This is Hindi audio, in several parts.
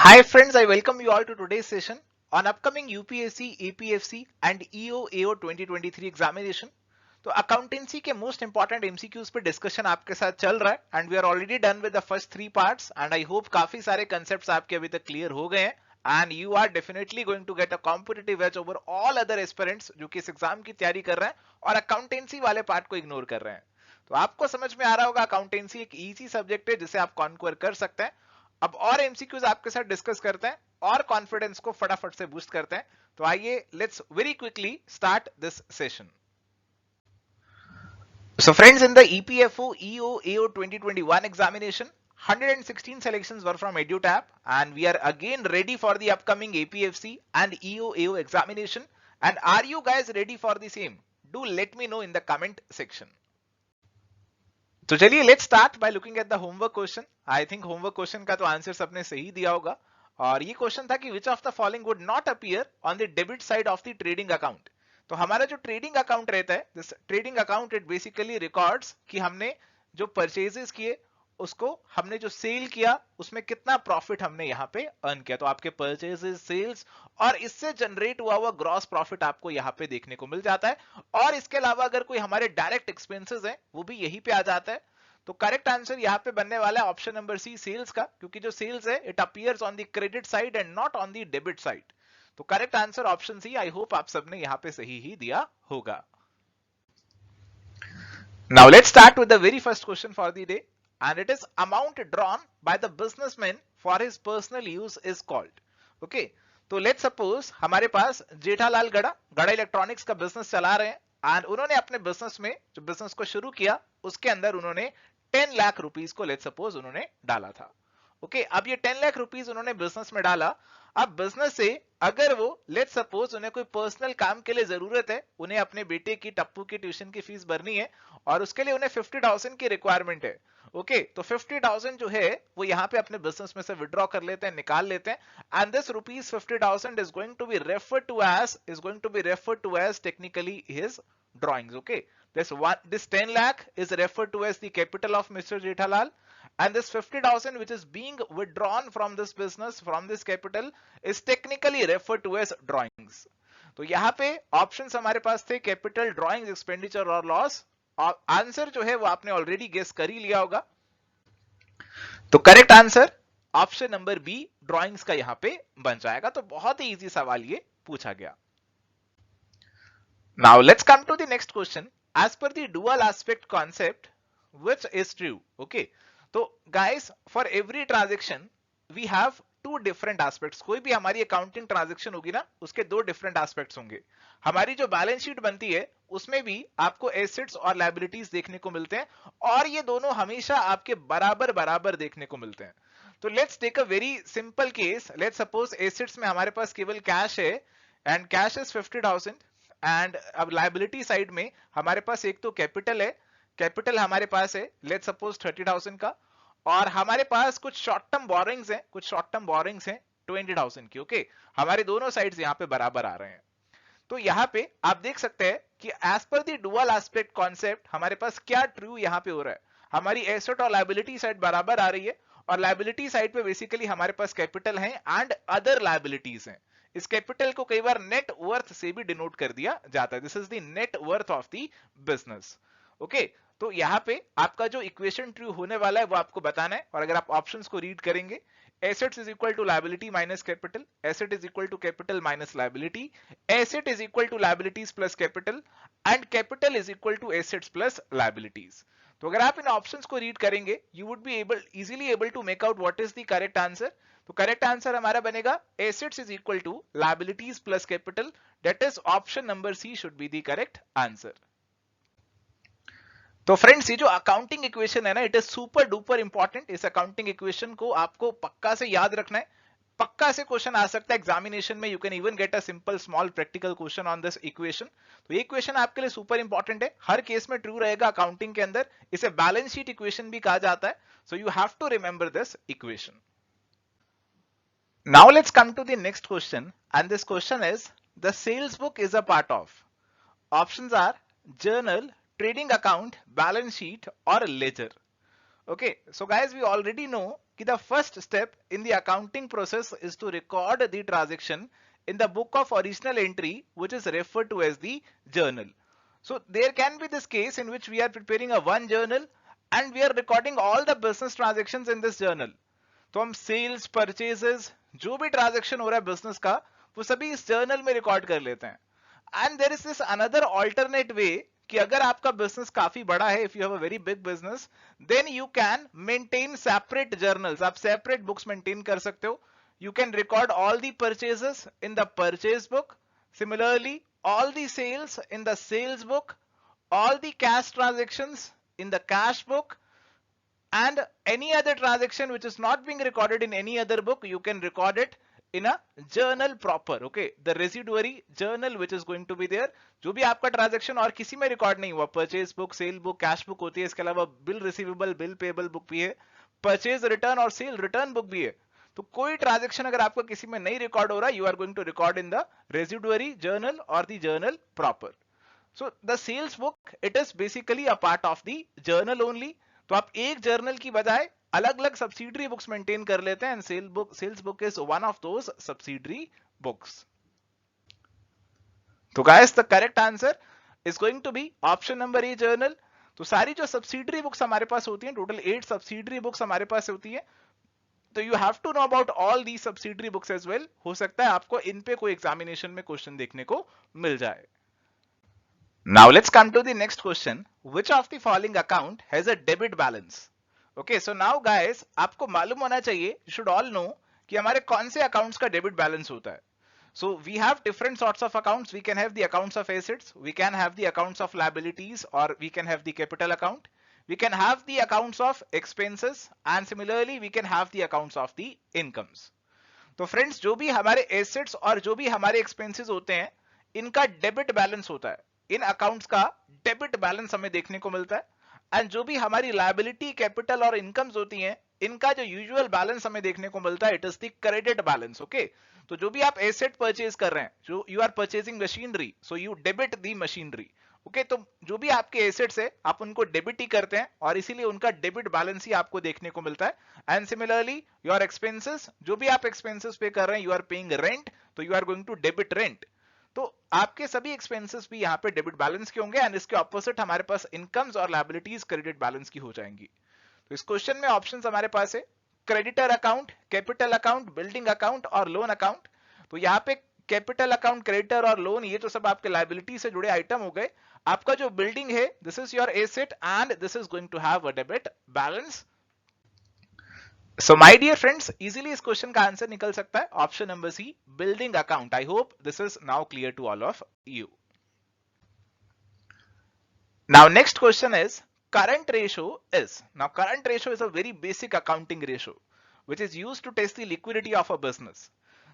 Hi friends, I welcome you all to today's session on upcoming UPSC, APFC and EO 2023 examination. तो अकाउंटेंसी के मोस्ट इंपॉर्टेंट एमसीक्यूज पे डिस्कशन आपके साथ चल रहा है and we are already done with the first 3 parts and I hope काफी सारे कंसेप्ट्स आपके अभी तक क्लियर हो गए हैं and you are definitely going to get a competitive edge over all other aspirants जो कि इस एग्जाम की तैयारी कर रहे हैं और अकाउंटेंसी वाले पार्ट को इग्नोर कर रहे हैं। तो आपको समझ में आ रहा होगा अकाउंटेंसी एक इजी सब्जेक्ट है जिसे आप कॉन्क्वर कर सकते हैं। अब और एमसीक्यूज आपके साथ डिस्कस करते हैं और कॉन्फिडेंस को फटाफट से बूस्ट करते हैं। तो आइए let's very quickly start this session. So friends, in the EPFO EO AO 2021 examination, 116 selections were from EduTap and we are again ready for the upcoming APFC and EO AO examination. And are you guys ready for the same? Do let me know in the comment section. तो चलिए let's start by looking at the homework question. I think homework question का तो आंसर सबने सही दिया होगा और ये क्वेश्चन था कि which of the following would not appear on the debit side of the trading account. तो हमारा जो ट्रेडिंग अकाउंट रहता है, this trading account it basically records कि हमने जो परचेजेस किए उसको हमने जो सेल किया उसमें कितना प्रॉफिट हमने यहाँ पे अर्न किया। तो आपके परचेजेस, सेल्स और इससे जनरेट हुआ ग्रॉस प्रॉफिट आपको यहाँ पे देखने को मिल जाता है। और इसके अलावा अगर कोई हमारे डायरेक्ट एक्सपेंसेस हैं वो भी यहीं पे आ जाता है। तो करेक्ट आंसर यहाँ पे बनने वाला है ऑप्शन नंबर सी, सेल्स का, क्योंकि जो सेल्स है it appears on the credit side and not on the debit side. तो correct answer option C. I hope आप सबने यहाँ पे सही ही दिया होगा। Now let's start with the very first question for the day and it is amount drawn by the businessman for his personal use is called. Okay, तो let's suppose हमारे पास जेठालाल गड़ा इलेक्ट्रॉनिक्स का बिजनेस चला रहे हैं एंड उन्होंने अपने बिजनेस में जो बिजनेस को शुरू किया उसके अंदर उन्होंने 10 लाख रुपीस को लेट्स सपोज उन्होंने डाला था। ओके, अब ये 10 लाख रुपीस उन्होंने बिजनेस में डाला। अब बिजनेस से अगर वो लेट्स सपोज उन्हें कोई पर्सनल काम के लिए जरूरत है, उन्हें अपने बेटे की टप्पू की ट्यूशन की फीस भरनी है और उसके लिए उन्हें 50,000 की रिक्वायरमेंट है। ओके, तो 50,000 जो है वो यहाँ पे अपने बिजनेस में से विड्रॉ कर लेते हैं, निकाल लेते हैं and this rupees 50,000 is going to be referred to as technically his drawings. Okay, this 10 lakh is referred to as the capital of Mr. Jethalal and this 50,000 which is being withdrawn from this business, from this capital is technically referred to as drawings. तो यहाँ पे ऑप्शंस हमारे पास थे कैपिटल, ड्रॉइंग्स, एक्सपेंडिचर और लॉस। और आंसर जो है वो आपने ऑलरेडी गेस कर ही लिया होगा। तो correct answer option number B drawings का यहाँ पे बन जाएगा। तो बहुत ही इजी सवाल ये पूछा गया। Now let's come to the next question. As per the dual aspect concept, which is true? Okay, तो guys, for every transaction we have two different aspects. कोई भी हमारी अकाउंटिंग ट्रांजेक्शन होगी ना, उसके दो डिफरेंट एस्पेक्ट्स होंगे। हमारी जो बैलेंस शीट बनती है उसमें भी आपको एसेट्स और लायबिलिटीज देखने को मिलते हैं और ये दोनों हमेशा आपके बराबर बराबर देखने को मिलते हैं। तो let's take a very simple case. Let's suppose assets में हमारे पास केवल कैश है एंड कैश इज 50,000 एंड अब लायबिलिटी साइड में हमारे पास एक तो कैपिटल है, कैपिटल हमारे पास है लेट्स सपोज 30,000 का और हमारे पास कुछ शॉर्ट टर्म बोरिंग्स हैं 20,000 की। ओके, हमारे दोनों साइड्स यहाँ पे बराबर आ रहे हैं। तो यहाँ पे आप देख सकते हैं कि as per the dual aspect concept हमारे पास क्या ट्रू यहाँ पे हो रहा है। हमारी एसेट और लायबिलिटी साइड बराबर आ रही है और लायबिलिटी साइड पे बेसिकली हमारे पास कैपिटल है एंड अदर लायबिलिटीज हैं। इस कैपिटल को कई बार नेट वर्थ से भी डिनोट कर दिया जाता है। This is the net worth of the business. Okay, तो यहाँ पे आपका जो इक्वेशन ट्रू होने वाला है वो आपको बताना है और अगर आप ऑप्शंस को रीड करेंगे, assets is equal to liability minus capital, asset is equal to capital minus liability, asset is equal to liabilities plus capital and capital is equal to assets plus liabilities. तो अगर आप इन ऑप्शंस को रीड करेंगे you would be easily able to make out what is the correct answer. तो करेक्ट आंसर हमारा बनेगा assets is equal to liabilities plus capital, that is option number C should be the correct answer. तो फ्रेंड्स, ये जो अकाउंटिंग इक्वेशन है ना, it is super duper important. इस अकाउंटिंग इक्वेशन को आपको पक्का से याद रखना है, पक्का से क्वेश्चन आ सकता है एग्जामिनेशन में। You can even get a simple small practical question on this equation. तो ये इक्वेशन आपके लिए सुपर इंपॉर्टेंट है, हर केस में ट्रू रहेगा अकाउंटिंग के अंदर। इसे बैलेंस शीट इक्वेशन भी कहा जाता है। So you have to remember this equation. Now let's come to the next question and this question is the sales book is a part of. Options are journal, trading account, balance sheet or ledger. Okay, so guys, we already know कि the first step in the accounting process is to record the transaction in the book of original entry, which is referred to as the journal. So there can be this case in which we are preparing a one journal and we are recording all the business transactions in this journal. तो हम सेल्स परचेजेस जो भी ट्रांजेक्शन हो रहा है बिजनेस का वो सभी इस जर्नल में रिकॉर्ड कर लेते हैं. And there is this another alternate way कि अगर आपका बिजनेस काफी बड़ा है, if you have a very big business, then you can maintain separate journals. आप सेपरेट बुक्स मेंटेन कर सकते हो. You can record all the purchases in the purchase book. Similarly, all the sales in the sales book, all the cash transactions in the cash book, and any other transaction which is not being recorded in any other book, you can record it in a journal proper. Okay, the residuary journal which is going to be there. जो भी आपका ट्रांजेक्शन और किसी में रिकॉर्ड नहीं हुआ, purchase book, cell book, cash book होती है, इसके अलावा bill receivable, bill payable book भी है, परचेज रिटर्न और सेल रिटर्न बुक भी है. तो कोई ट्रांजेक्शन अगर आपका किसी में नहीं रिकॉर्ड हो रहा, you are going to record in the residuary journal और the journal proper. So the sales book it is basically a part of the journal only. तो आप एक जर्नल की बजाय अलग अलग सब्सिडरी बुक्स मेंटेन कर लेते हैं, and sales book is one of those subsidiary books. तो guys the correct answer is going to be option number A, journal. तो सारी जो सब्सिडरी बुक्स हमारे पास होती हैं, टोटल 8 सब्सिडरी बुक्स हमारे पास होती है. तो you have to know about all the subsidiary books as well. हो सकता है आपको इन पे कोई एग्जामिनेशन में क्वेश्चन देखने को मिल जाए. Now let's come to the next question. Which of the following account has a debit balance? Okay, so now guys आपको मालूम होना चाहिए, यू शुड ऑल नो कि हमारे कौन से अकाउंट्स का डेबिट बैलेंस होता है. So we have different sorts of accounts. We can have the accounts of assets, we can have the accounts of liabilities, or we can have the capital account. We can have the accounts of expenses, and similarly we can have the accounts of the incomes. तो फ्रेंड्स जो भी हमारे एसेट्स और जो भी हमारे एक्सपेंसेस होते हैं, इनका डेबिट बैलेंस होता है. इन अकाउंट्स का डेबिट बैलेंस हमें देखने को मिलता है. एंड जो भी हमारी लायबिलिटी, कैपिटल और इनकम्स होती हैं, इनका जो यूजुअल बैलेंस हमें देखने को मिलता है, it is the credit balance. Okay, तो जो भी आप एसेट परचेज कर रहे हैं, जो you are purchasing machinery, so you debit the machinery. Okay, तो जो भी आपके एसेट्स है आप उनको डेबिट ही करते हैं और इसीलिए उनका डेबिट बैलेंस ही आपको देखने को मिलता है. एंड सिमिलरली योर एक्सपेंसेस, जो भी आप एक्सपेंसेस पे कर रहे हैं, यू आर पेइंग रेंट, तो you are going to debit rent. तो आपके सभी एक्सपेंसेस भी यहाँ पे डेबिट बैलेंस के होंगे, एंड इसके ऑपोजिट हमारे पास इनकम्स और लायबिलिटीज क्रेडिट बैलेंस की हो जाएंगी. तो इस क्वेश्चन में ऑप्शंस हमारे पास है creditor account, capital account, building account और लोन अकाउंट. तो यहाँ पे कैपिटल अकाउंट, क्रेडिटर और लोन, ये तो सब आपके लायबिलिटी से जुड़े आइटम हो गए. आपका जो बिल्डिंग है, this is your asset and this is going to have a debit balance. So my dear friends, easily इस क्वेश्चन का आंसर निकल सकता है option number C, building account. I hope this is now clear to all of you. Now next question is current ratio is. Now current ratio is a very basic accounting ratio which is used to test the liquidity of a business.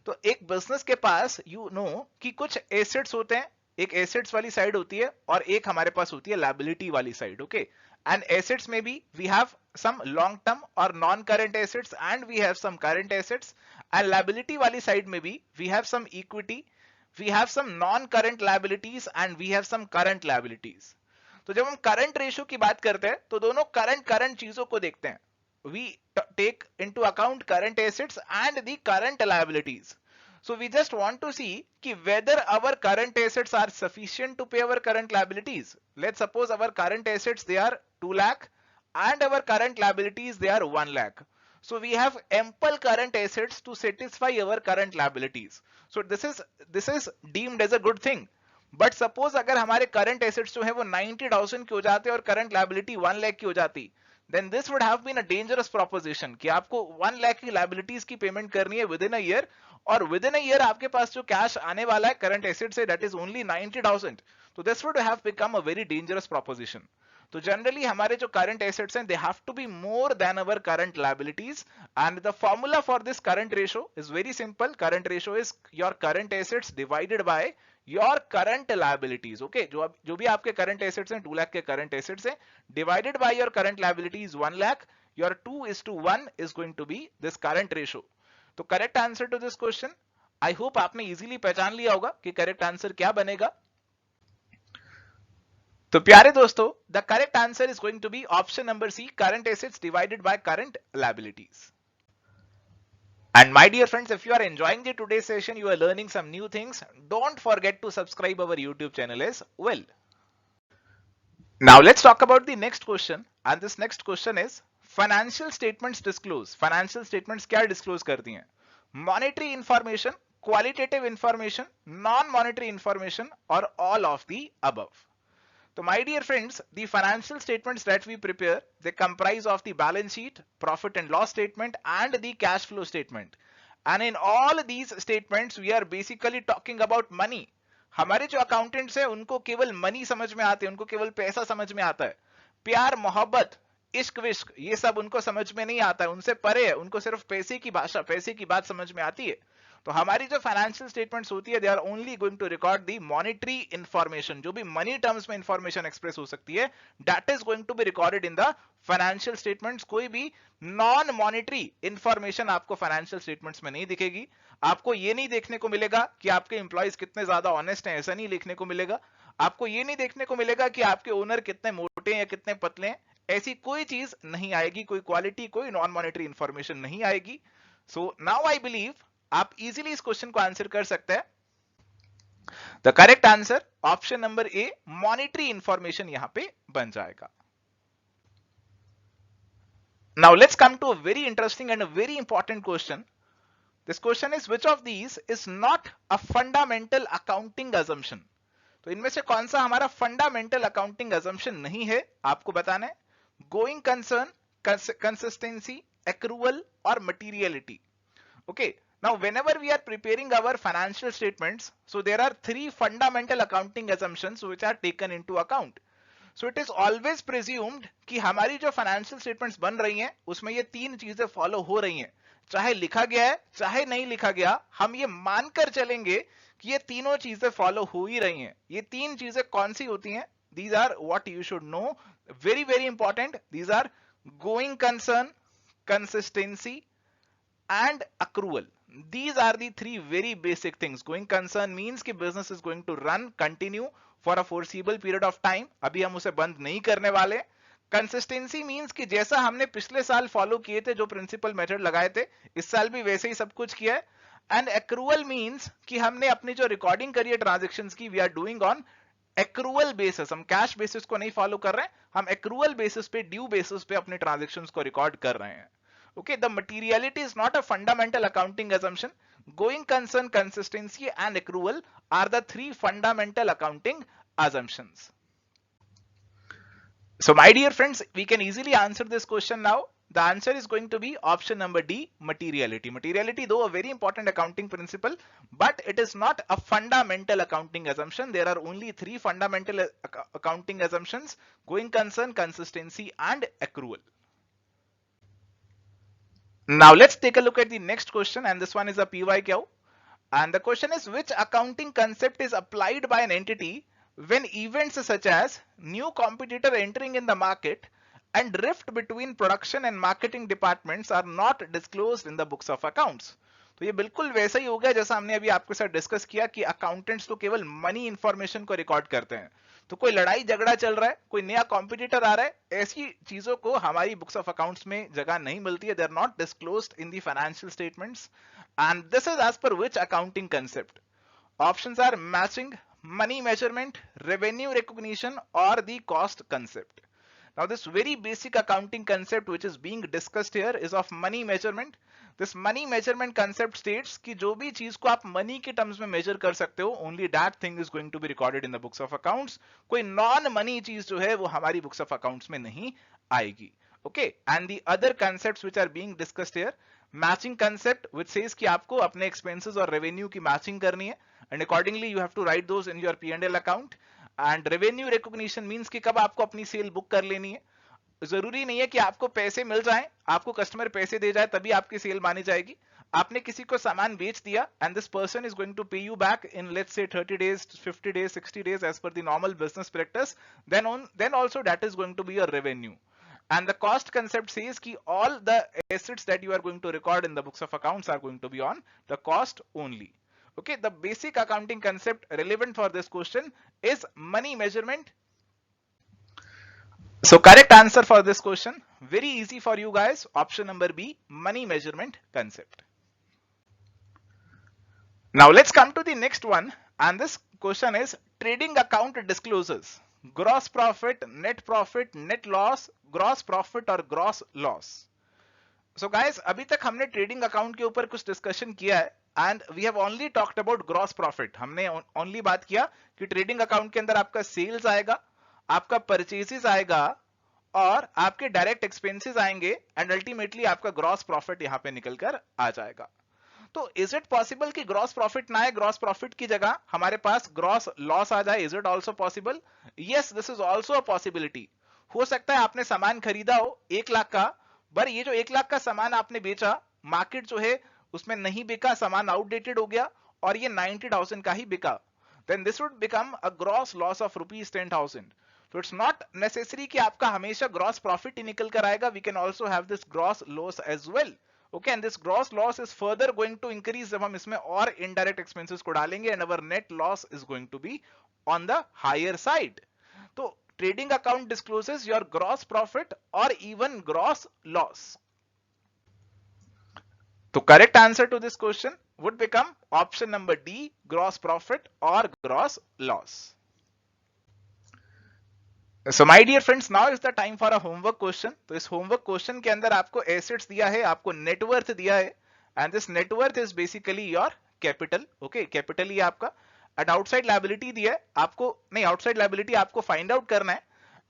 तो एक बिजनेस के पास यू नो कि कुछ एसेट्स होते हैं, एक एसेट्स वाली साइड होती है और एक हमारे पास होती है लायबिलिटी वाली साइड. ओके, एंड एसेट्स में भी we have some long term और non current assets and we have some current assets. And liability वाली साइड में भी we have some equity, we have some non current liabilities and we have some current liabilities. तो जब हम करंट रेशियो की बात करते हैं तो दोनों करंट चीजों को देखते हैं. We take into account current assets and the current liabilities. So we just want to see कि whether our current assets are sufficient to pay our current liabilities. Let's suppose our current assets they are 2 lakh and our current liabilities they are 1 lakh. So we have ample current assets to satisfy our current liabilities. So this is deemed as a good thing. But suppose अगर हमारे करंट एसेट्स जो है वो 90,000 के हो जाते और करंट लायबिलिटी 1 लाख की हो जाती, then this would have been a dangerous proposition कि आपको 1 लाख की लायबिलिटीज की पेमेंट करनी है विद इन अ ईयर, और विद इन अ ईयर आपके पास जो कैश आने वाला है करंट एसेट से दैट इज ओनली 90,000. तो this would have become a very dangerous proposition. तो जनरली हमारे जो करंट एसेट्स हैं, they have to be more than our current liabilities. And the formula for this current ratio is very simple. Current ratio is your current assets divided by your current liabilities. Okay, जो भी आपके करंट एसेट्स हैं, 2 लाख के करंट एसेट्स हैं, divided by your current liabilities 1 lakh, your 2:1 is going to be this current ratio. तो correct answer to this question, I hope आपने इजीली पहचान लिया होगा कि करेक्ट आंसर क्या बनेगा. तो प्यारे दोस्तों, the correct answer is going to be option number C, current assets divided by current liabilities. And my dear friends, if you are enjoying the today's session, you are learning some new things, don't forget to subscribe our YouTube channel as well. Now let's talk about the next question, and this next question is financial statements disclose. Financial statements क्या disclose करती हैं? Monetary information, qualitative information, non-monetary information, or all of the above. So my dear friends, the financial statements that we prepare, they comprise of the balance sheet, profit and loss statement, and the cash flow statement. And in all these statements, we are basically talking about money. हमारे जो अकाउंटेंट्स हैं उनको केवल मनी समझ में आते हैं, उनको केवल पैसा समझ में आता है. प्यार मोहब्बत इश्क विश्क ये सब उनको समझ में नहीं आता है, उनसे परे है, उनको सिर्फ पैसे की भाषा पैसे की बात समझ में आती है. तो हमारी जो फाइनेंशियल स्टेटमेंट्स होती है, they are only going to record the monetary information. जो भी मनी टर्म्स में इंफॉर्मेशन एक्सप्रेस हो सकती है, that is going to be recorded in the financial statements. कोई भी नॉन मॉनेटरी इंफॉर्मेशन आपको फाइनेंशियल स्टेटमेंट्स में नहीं दिखेगी. आपको ये नहीं देखने को मिलेगा कि आपके एम्प्लॉयज कितने ज्यादा ऑनेस्ट हैं, ऐसा नहीं लिखने को मिलेगा. आपको ये नहीं देखने को मिलेगा कि आपके ओनर कितने मोटे हैं या कितने पतले हैं. ऐसी कोई चीज नहीं आएगी, कोई क्वालिटी कोई नॉन मॉनेटरी इंफॉर्मेशन नहीं आएगी. सो नाउ आई बिलीव आप इजीली इस क्वेश्चन को आंसर कर सकते हैं. The correct answer option number A monetary information यहां पे बन जाएगा. Now let's come to a very interesting and a very important question. This question is which of these is not a fundamental accounting assumption. तो इनमें से कौन सा हमारा फंडामेंटल अकाउंटिंग अजम्पशन नहीं है, आपको बताना है. गोइंग कंसर्न, कंसिस्टेंसी, एक्रूवल और materiality. Okay. Now, whenever we are preparing our financial statements, so there are three fundamental accounting assumptions which are taken into account. So it is always presumed कि हमारी जो financial statements बन रही हैं, उसमें ये तीन चीजें follow हो रही हैं. चाहे लिखा गया है, चाहे नहीं लिखा गया, हम ये मानकर चलेंगे कि ये तीनों चीजें follow हो ही रही हैं. ये तीन चीजें कौन सी होती हैं? These are what you should know. Very, very important. These are going concern, consistency, and accrual. These are the three very basic things. Going concern means कि business is going to run, continue for a foreseeable period of time. अभी हम उसे बंद नहीं करने वाले. Consistency means कि जैसा हमने पिछले साल फॉलो किए थे, जो प्रिंसिपल मेथड लगाए थे, इस साल भी वैसे ही सब कुछ किया है. एंड accrual means कि हमने अपनी जो रिकॉर्डिंग करी है ट्रांजेक्शंस की, we are doing on accrual basis. हम कैश बेसिस को नहीं फॉलो कर रहे हैं, हम accrual basis पे, ड्यू बेसिस पे अपने ट्रांजेक्शंस को रिकॉर्ड कर रहे हैं. Okay, the materiality is not a fundamental accounting assumption. Going concern, consistency, and accrual are the three fundamental accounting assumptions. So, my dear friends, we can easily answer this question now. The answer is going to be option number D, materiality. Materiality, though a very important accounting principle, but it is not a fundamental accounting assumption. There are only three fundamental accounting assumptions: going concern, consistency, and accrual. Now let's take a look at the next question, and this one is a PYQ. And the question is, which accounting concept is applied by an entity when events such as new competitor entering in the market and rift between production and marketing departments are not disclosed in the books of accounts? तो ये बिल्कुल वैसा ही हो गया जैसा हमने अभी आपके साथ डिस्कस किया कि अकाउंटेंट्स तो केवल मनी इंफॉर्मेशन को रिकॉर्ड करते हैं. तो कोई लड़ाई झगड़ा चल रहा है, कोई नया कॉम्पिटिटर आ रहा है, ऐसी चीजों को हमारी बुक्स ऑफ अकाउंट्स में जगह नहीं मिलती है. They are not disclosed in the financial statements. And this is as per which accounting concept? Options are matching, money measurement, revenue recognition और the cost concept. Now this very basic accounting concept which is being discussed here is of money measurement. This money measurement concept states कि जो भी चीज को आप money के terms में measure कर सकते हो, only that thing is going to be recorded in the books of accounts. कोई non money चीज जो है वो हमारी books of accounts में नहीं आएगी. Okay, and the other concepts which are being discussed here, matching concept which says कि आपको अपने expenses और revenue की matching करनी है, and accordingly you have to write those in your P&L account. And revenue recognition means कि कब आपको अपनी सेल बुक कर लेनी है. जरूरी नहीं है कि आपको पैसे मिल जाएं, आपको कस्टमर पैसे दे जाए तभी आपकी सेल मानी जाएगी. आपने किसी को सामान बेच दिया and this person is going to pay you back in let's say 30 days, 50 days, 60 days as per the normal business practice, then also that is going to be your revenue. And the cost concept says कि all the assets that you are going to record in the books of accounts are going to be on the cost only. Okay, the basic accounting concept relevant for this question is money measurement. So correct answer for this question, very easy for you guys, option number B, money measurement concept. Now let's come to the next one, and this question is trading account disclosures. Gross profit, net loss, gross profit और gross loss. So guys, अभी तक हमने ट्रेडिंग अकाउंट के ऊपर कुछ डिस्कशन किया है and we have only talked about gross profit. हमने ओनली बात किया कि ट्रेडिंग अकाउंट के अंदर आपका सेल्स आएगा, आपका परचेसेस आएगा और आपके डायरेक्ट एक्सपेंसेस आएंगे एंड अल्टीमेटली आपका ग्रॉस प्रॉफिट यहां पे निकल कर आ जाएगा. तो इज इट पॉसिबल कि ग्रॉस प्रॉफिट ना आए, ग्रॉस प्रॉफिट की जगह हमारे पास ग्रॉस लॉस आ जाए? Is it also possible? Yes, this is also a possibility. हो सकता है आपने सामान खरीदा हो 1 लाख का, पर ये जो 1 लाख का सामान आपने बेचा, मार्केट जो है उसमें नहीं बिका, सामान आउटडेटेड हो गया और ये 90,000 का ही बिका. Then this would become a gross loss of ₹10,000. तो इट्स नॉट नेसेसरी कि आपका हमेशा ग्रॉस प्रॉफिट ही निकल कर आएगा. We can also have this gross loss as well. Okay, and this gross loss is further going to increase जब हम इसमें और इनडायरेक्ट एक्सपेंसेस को डालेंगे and our net loss is going to be on the higher side. तो trading account discloses your gross profit or even gross loss. So correct answer to this question would become option number D, gross profit or gross loss. So my dear friends, now is the time for a homework question. तो इस homework question के अंदर आपको assets दिया है, आपको net worth दिया है, and this net worth is basically your capital. Okay, capital ही आपका. And outside liability दिया है आपको, नहीं outside liability आपको find out करना है.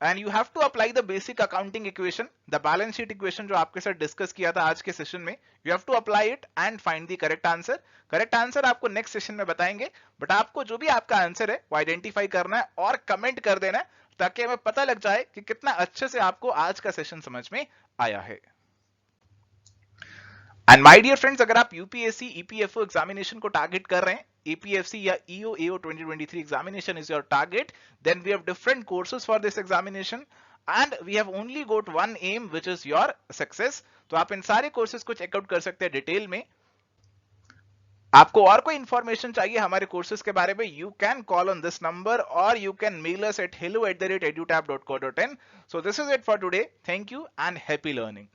And you have to apply the basic accounting equation, the balance sheet equation जो आपके साथ डिस्कस किया था आज के सेशन में. You have to apply it and find the correct answer. Correct answer आपको नेक्स्ट सेशन में बताएंगे, बट आपको जो भी आपका आंसर है वो आइडेंटिफाई करना है और कमेंट कर देना है ताकि हमें पता लग जाए कि कितना अच्छे से आपको आज का सेशन समझ में आया है. एंड माय डियर फ्रेंड्स, अगर आप यूपीएससी ईपीएफओ एग्जामिनेशन को टारगेट कर रहे हैं, APFC या EO AO 2023 examination is your target, then we have different courses for this examination and we have only got one aim which is your success. तो आप इन सारे कोर्सेज को चेकआउट कर सकते हैं डिटेल में. आपको और कोई इंफॉर्मेशन चाहिए हमारे कोर्सेज के बारे में, you can call on this number और you can mail us at hello@edutab.co.in. So this is it for today. Thank you and happy learning.